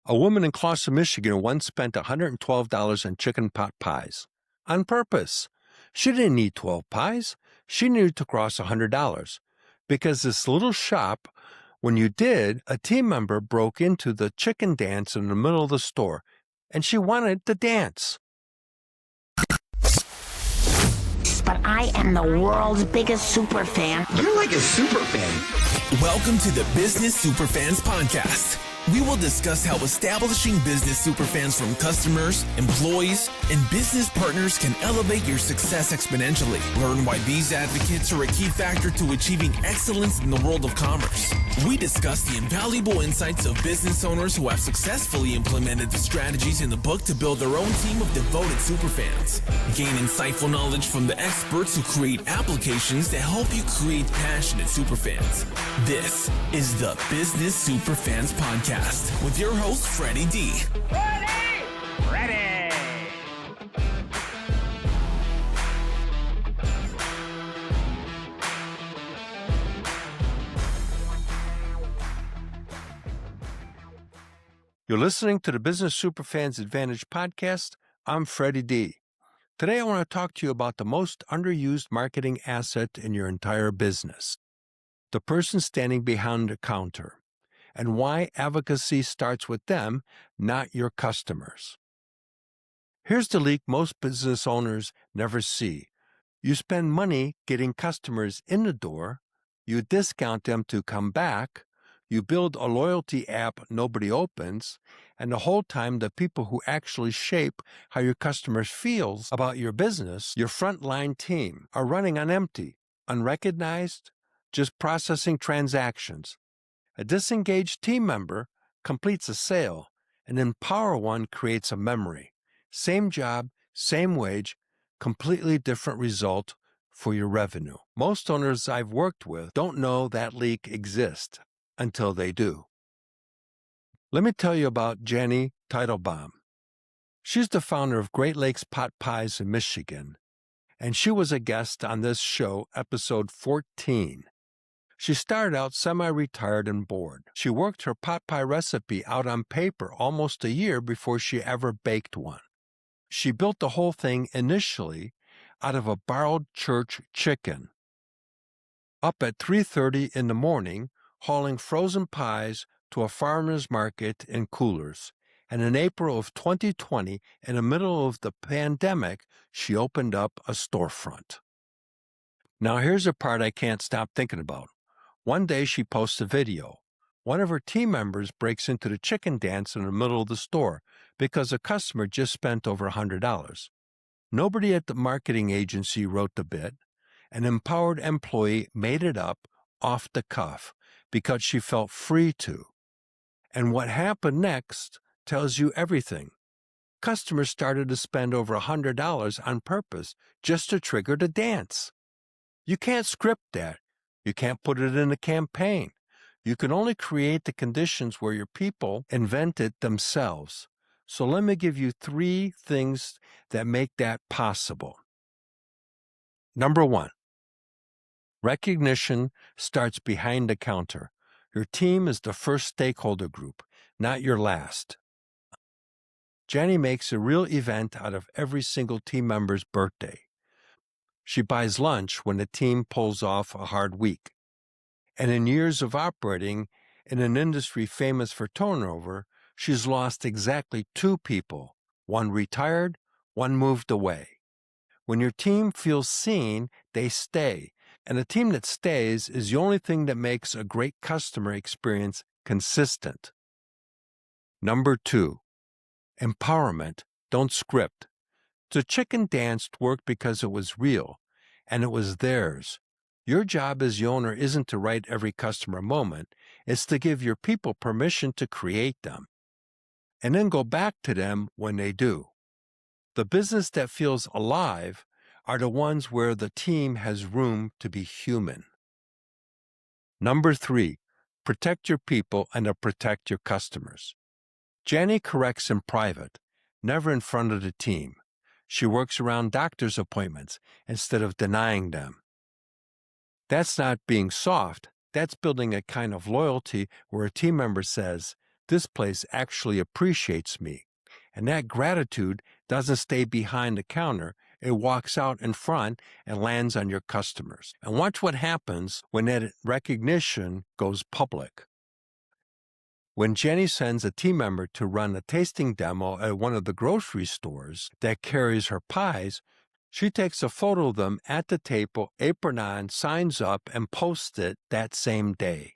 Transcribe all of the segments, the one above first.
A woman in Clawson, Michigan once spent $112 on chicken pot pies. On purpose. She didn't need 12 pies. She needed to cross $100. Because this little shop, when you did, a team member broke into the chicken dance in the middle of the store, and she wanted to dance. But I am the world's biggest super fan. You're like a super fan. Welcome to the Business Superfans Podcast. We will discuss how establishing business superfans from customers, employees, and business partners can elevate your success exponentially. Learn why these advocates are a key factor to achieving excellence in the world of commerce. We discuss the invaluable insights of business owners who have successfully implemented the strategies in the book to build their own team of devoted superfans. Gain insightful knowledge from the experts who create applications that help you create passionate superfans. This is the Business Superfans Podcast with your host, Freddy D. Freddy! You're listening to the Business Superfans Advantage podcast. I'm Freddy D. Today I want to talk to you about the most underused marketing asset in your entire business, the person standing behind the counter, and why advocacy starts with them, not your customers. Here's the leak most business owners never see. You spend money getting customers in the door, you discount them to come back, you build a loyalty app nobody opens, and the whole time the people who actually shape how your customers feel about your business, your frontline team, are running on empty, unrecognized, just processing transactions. A disengaged team member completes a sale. An empower one creates a memory. Same job, same wage, completely different result for your revenue. Most owners I've worked with don't know that leak exists until they do. Let me tell you about Jenny Teitelbaum. She's the founder of Great Lakes Pot Pies in Michigan, and she was a guest on this show, episode 14. She started out semi-retired and bored. She worked her pot pie recipe out on paper almost a year before she ever baked one. She built the whole thing initially out of a borrowed church chicken. Up at 3:30 in the morning, hauling frozen pies to a farmer's market in coolers. And in April of 2020, in the middle of the pandemic, she opened up a storefront. Now here's the part I can't stop thinking about. One day she posts a video. One of her team members breaks into the chicken dance in the middle of the store because a customer just spent over $100. Nobody at the marketing agency wrote the bit. An empowered employee made it up off the cuff because she felt free to. And what happened next tells you everything. Customers started to spend over $100 on purpose just to trigger the dance. You can't script that. You can't put it in a campaign. You can only create the conditions where your people invent it themselves. So let me give you 3 things that make that possible. Number 1, recognition starts behind the counter. Your team is the first stakeholder group, not your last. Jenny makes a real event out of every single team member's birthday. She buys lunch when the team pulls off a hard week. And in years of operating in an industry famous for turnover, she's lost exactly 2 people. One retired, one moved away. When your team feels seen, they stay. And a team that stays is the only thing that makes a great customer experience consistent. Number 2, empowerment, don't script. The chicken dance worked because it was real, and it was theirs. Your job as the owner isn't to write every customer moment, it's to give your people permission to create them, and then go back to them when they do. The business that feels alive are the ones where the team has room to be human. Number 3, protect your people and protect your customers. Jenny corrects in private, never in front of the team. She works around doctor's appointments instead of denying them. That's not being soft. That's building a kind of loyalty where a team member says, this place actually appreciates me. And that gratitude doesn't stay behind the counter. It walks out in front and lands on your customers. And watch what happens when that recognition goes public. When Jenny sends a team member to run a tasting demo at one of the grocery stores that carries her pies, she takes a photo of them at the table, apron on, signs up, and posts it that same day.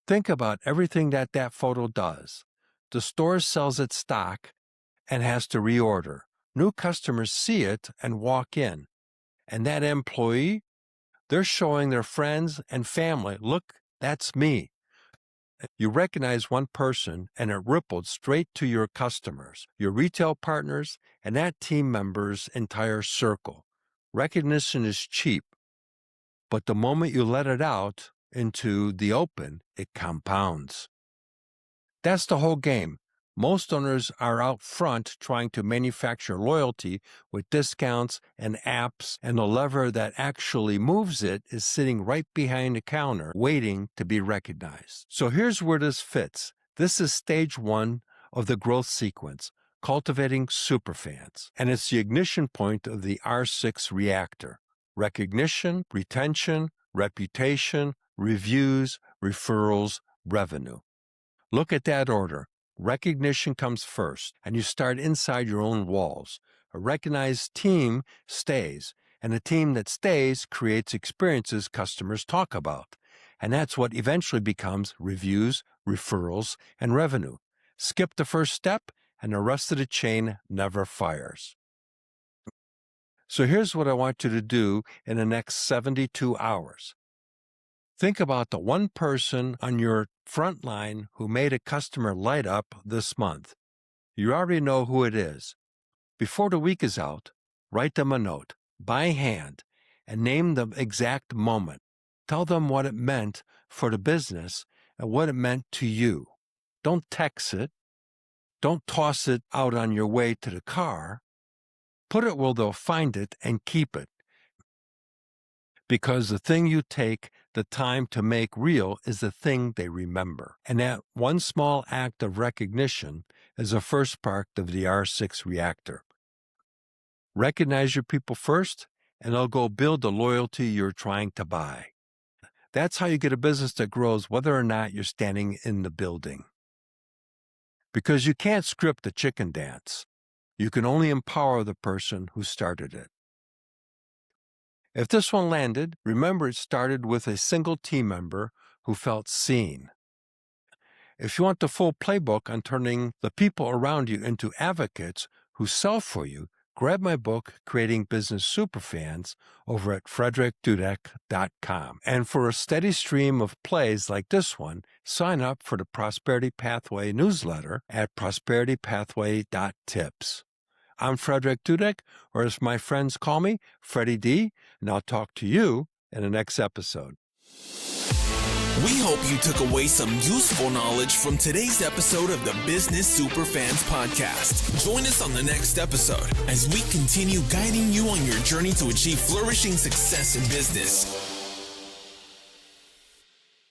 Think about everything that photo does. The store sells its stock and has to reorder. New customers see it and walk in. And that employee, they're showing their friends and family, look, that's me. You recognize one person and it rippled straight to your customers, your retail partners, and that team member's entire circle. Recognition is cheap, but the moment you let it out into the open, it compounds. That's the whole game. Most owners are out front trying to manufacture loyalty with discounts and apps, and the lever that actually moves it is sitting right behind the counter, waiting to be recognized. So here's where this fits. This is stage 1 of the growth sequence, Cultivating Superfans, and it's the ignition point of the R6 reactor. Recognition, retention, reputation, reviews, referrals, revenue. Look at that order. Recognition comes first, and you start inside your own walls. A recognized team stays, and a team that stays creates experiences customers talk about. And that's what eventually becomes reviews, referrals, and revenue. Skip the first step, and the rest of the chain never fires. So here's what I want you to do in the next 72 hours. Think about the one person on your front line who made a customer light up this month. You already know who it is. Before the week is out, write them a note, by hand, and name the exact moment. Tell them what it meant for the business and what it meant to you. Don't text it. Don't toss it out on your way to the car. Put it where they'll find it and keep it. Because the thing you take the time to make real is the thing they remember. And that one small act of recognition is the first spark of the R6 reactor. Recognize your people first, and they'll go build the loyalty you're trying to buy. That's how you get a business that grows whether or not you're standing in the building. Because you can't script the chicken dance. You can only empower the person who started it. If this one landed, remember it started with a single team member who felt seen. If you want the full playbook on turning the people around you into advocates who sell for you, grab my book, Creating Business Superfans, over at frederickdudek.com. And for a steady stream of plays like this one, sign up for the Prosperity Pathway newsletter at prosperitypathway.tips. I'm Frederick Dudek, or as my friends call me, Freddy D, and I'll talk to you in the next episode. We hope you took away some useful knowledge from today's episode of the Business Superfans Podcast. Join us on the next episode as we continue guiding you on your journey to achieve flourishing success in business.